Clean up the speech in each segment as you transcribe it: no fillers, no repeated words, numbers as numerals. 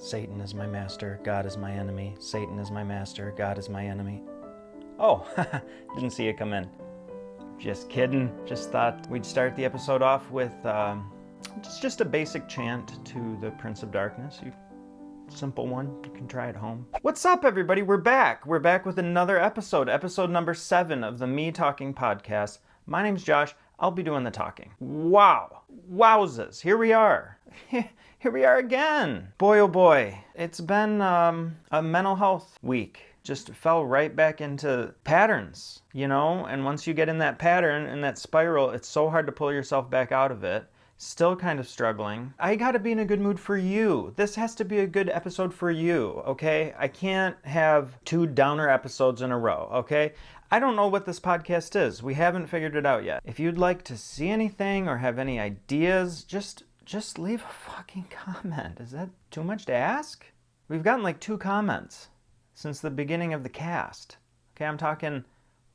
Satan is my master, God is my enemy. Satan is my master, God is my enemy. Oh, didn't see it come in. Just kidding. Just thought we'd start the episode off with just a basic chant to the Prince of Darkness. Simple one. You can try at home. What's up, everybody? We're back. We're back with another episode number 7 of the Me Talking podcast. My name's Josh. I'll be doing the talking. Wow. Wowzers. Here we are. Here we are again. Boy, oh boy. It's been a mental health week. Just fell right back into patterns, and once you get in that pattern, in that spiral, it's so hard to pull yourself back out of it. Still kind of struggling. I gotta be in a good mood for you. This has to be a good episode for you, okay? I can't have 2 downer episodes in a row, okay? I don't know what this podcast is. We haven't figured it out yet. If you'd like to see anything or have any ideas, just leave a fucking comment. Is that too much to ask? We've gotten like 2 comments since the beginning of the cast. Okay, I'm talking,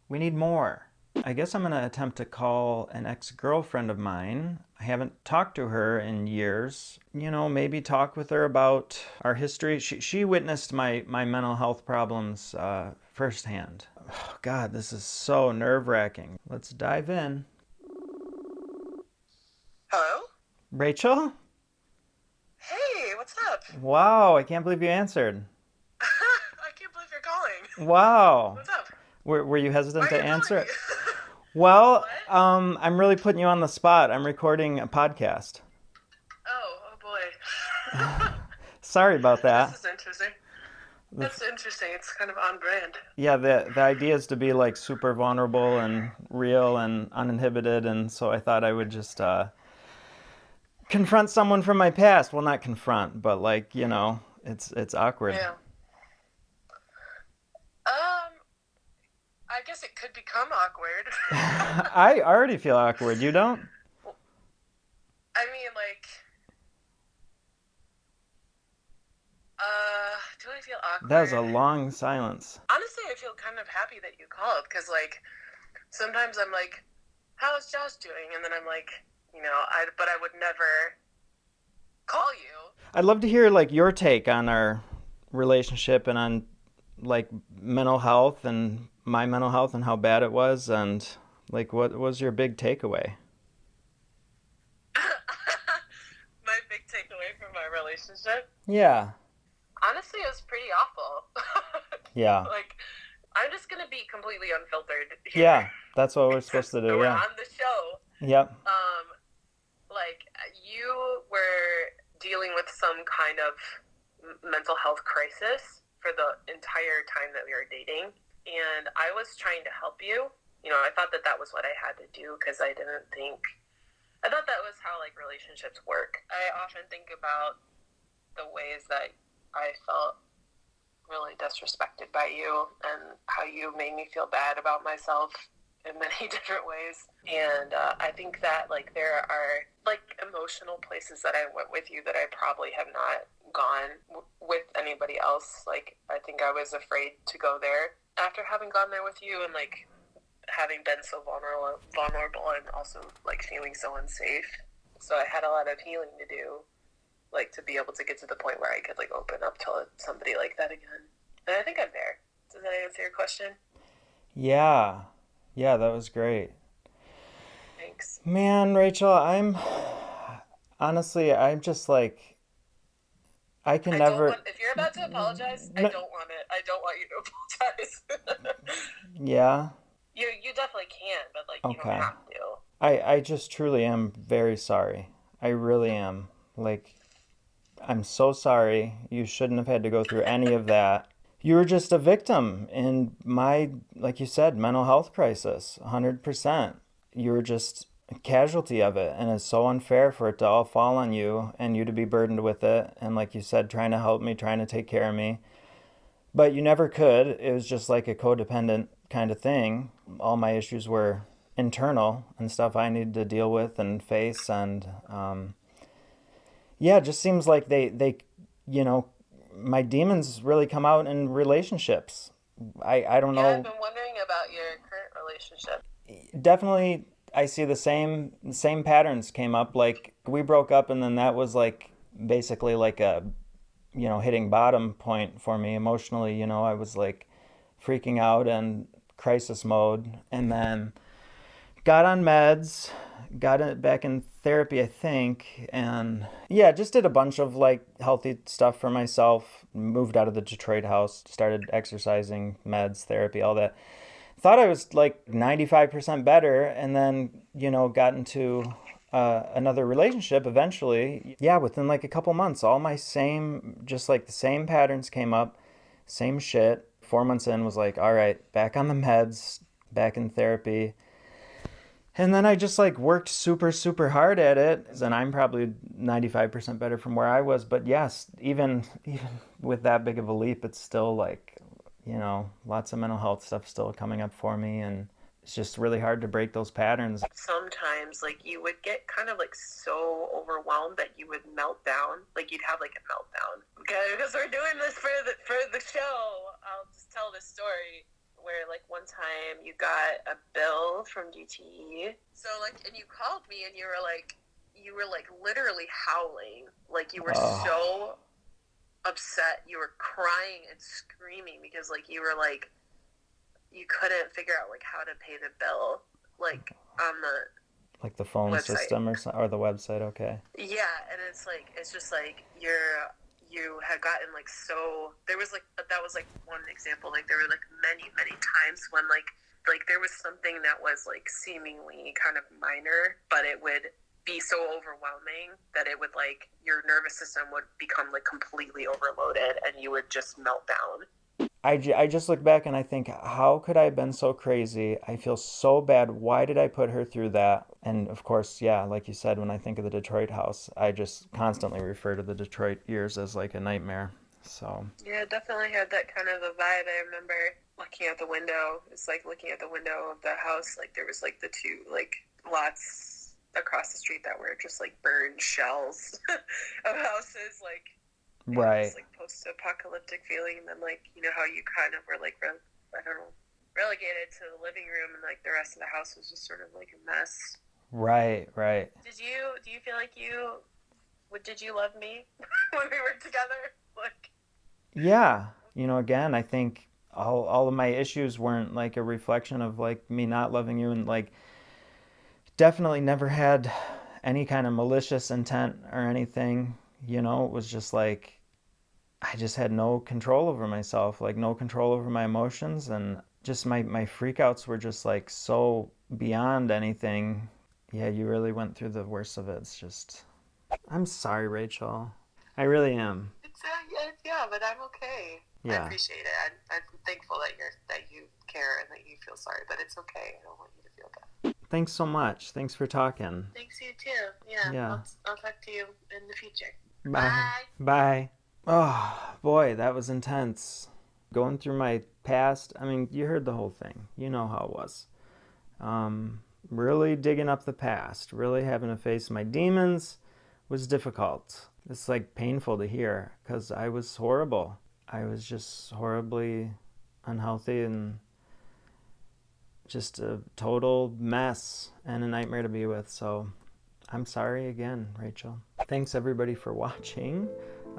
we need more. I guess I'm gonna attempt to call an ex-girlfriend of mine. I haven't talked to her in years. Maybe talk with her about our history. She witnessed my mental health problems firsthand. Oh, God, this is so nerve-wracking. Let's dive in. Hello? Rachel? Hey, what's up? Wow, I can't believe you answered. I can't believe you're calling. Wow. What's up? Were you hesitant to answer it? Calling me? Well, What? I'm really putting you on the spot. I'm recording a podcast. Oh boy. Sorry about that. This is interesting. That's interesting. It's kind of on brand. Yeah, the idea is to be like super vulnerable and real and uninhibited, and so I thought I would just confront someone from my past. Well, not confront, but it's awkward. Yeah. I guess it could become awkward. I already feel awkward. You don't? I mean, do I feel awkward? That was a long silence. Honestly, I feel kind of happy that you called, because, sometimes I'm like, how's Josh doing? And then I'm like, but I would never call you. I'd love to hear, your take on our relationship and on, mental health and my mental health and how bad it was, and, what was your big takeaway? My big takeaway from my relationship? Yeah. Honestly, it was pretty awful. Yeah. I'm just going to be completely unfiltered here. Yeah, that's what we're supposed to do, We're yeah. on the show. Yep. You were dealing with some kind of mental health crisis for the entire time that we were dating, and I was trying to help you. I thought that was what I had to do, because I thought that was how relationships work. I often think about the ways that I felt really disrespected by you, and how you made me feel bad about myself in many different ways. And I think that there are emotional places that I went with you that I probably have not gone with anybody else. I think I was afraid to go there after having gone there with you, and having been so vulnerable and also feeling so unsafe. So I had a lot of healing to do, to be able to get to the point where I could open up to somebody like that again. And I think I'm there. Does that answer your question? Yeah, that was great. Thanks. Man, Rachel, I'm just I can never. If you're about to apologize, I don't want it. I don't want you to apologize. Yeah. You definitely can, but you Okay. don't have to. I just truly am very sorry. I really am. I'm so sorry. You shouldn't have had to go through any of that. You were just a victim in my, like you said, mental health crisis, 100%. You were just a casualty of it, and it's so unfair for it to all fall on you and you to be burdened with it, and like you said, trying to help me, trying to take care of me. But you never could. It was just like a codependent kind of thing. All my issues were internal and stuff I needed to deal with and face, and it just seems like they my demons really come out in relationships. I don't know. Yeah, I've been wondering about your current relationship. Definitely, I see the same patterns came up. We broke up, and then that was basically a hitting bottom point for me emotionally. I was like freaking out and crisis mode, and then got on meds, got it back in therapy, I think, and yeah, just did a bunch of like healthy stuff for myself. Moved out of the Detroit house, started exercising, meds, therapy, all that. Thought I was like 95% better, and then got into another relationship eventually. Yeah, within like a couple months, all my just like the same patterns came up, same shit. 4 months in, was like, all right, back on the meds, back in therapy. And then I just like worked super, super hard at it. And I'm probably 95% better from where I was. But yes, even with that big of a leap, it's still like, lots of mental health stuff still coming up for me. And it's just really hard to break those patterns. Sometimes like you would get kind of like so overwhelmed that you would melt down. Like you'd have like a meltdown. Okay, because we're doing this for the show. I'll just tell this story. Where like one time you got a bill from DTE. So like, and you called me and you were like literally howling. Like you were so upset. You were crying and screaming because like you were like, you couldn't figure out like how to pay the bill. Like on the phone website. System or the website. Okay. Yeah. And it's just like you had gotten like so there was like that was like one example. Like there were like many times when like there was something that was like seemingly kind of minor, but it would be so overwhelming that it would like your nervous system would become like completely overloaded and you would just melt down. I just look back and I think, how could I have been so crazy? I feel so bad. Why did I put her through that? And of course, yeah, like you said, when I think of the Detroit house, I just constantly refer to the Detroit years as like a nightmare. So yeah, definitely had that kind of a vibe. I remember looking out the window. It's like looking at the window of the house. Like there was like the two like lots across the street that were just like burned shells of houses. Like right. This like post-apocalyptic feeling, and then like how you kind of were like relegated to the living room, and like the rest of the house was just sort of like a mess. Right. Do you feel like did you love me when we were together? Like yeah, again, I think all of my issues weren't like a reflection of like me not loving you, and like definitely never had any kind of malicious intent or anything. It was just like I just had no control over myself, like no control over my emotions, and just my freakouts were just like so beyond anything. Yeah, you really went through the worst of it. It's just, I'm sorry, Rachel. I really am. Yeah, but I'm okay. Yeah. I appreciate it. I'm thankful that you care and that you feel sorry, but it's okay. I don't want you to feel bad. Thanks so much. Thanks for talking. Thanks, you too. Yeah. I'll talk to you in the future. Bye. Oh, boy, that was intense. Going through my past, I mean, you heard the whole thing. You know how it was. Really digging up the past, really having to face my demons was difficult. It's like painful to hear because I was horrible. I was just horribly unhealthy and just a total mess and a nightmare to be with. So I'm sorry again, Rachel. Thanks everybody for watching.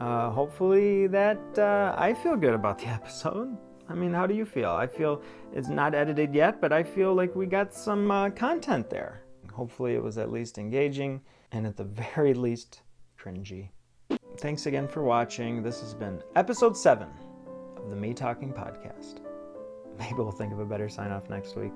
Hopefully that I feel good about the episode. I mean, how do you feel? I feel it's not edited yet, but I feel like we got some content there. Hopefully it was at least engaging and at the very least cringy. Thanks again for watching. This has been episode 7 of the Me Talking podcast. Maybe we'll think of a better sign off next week.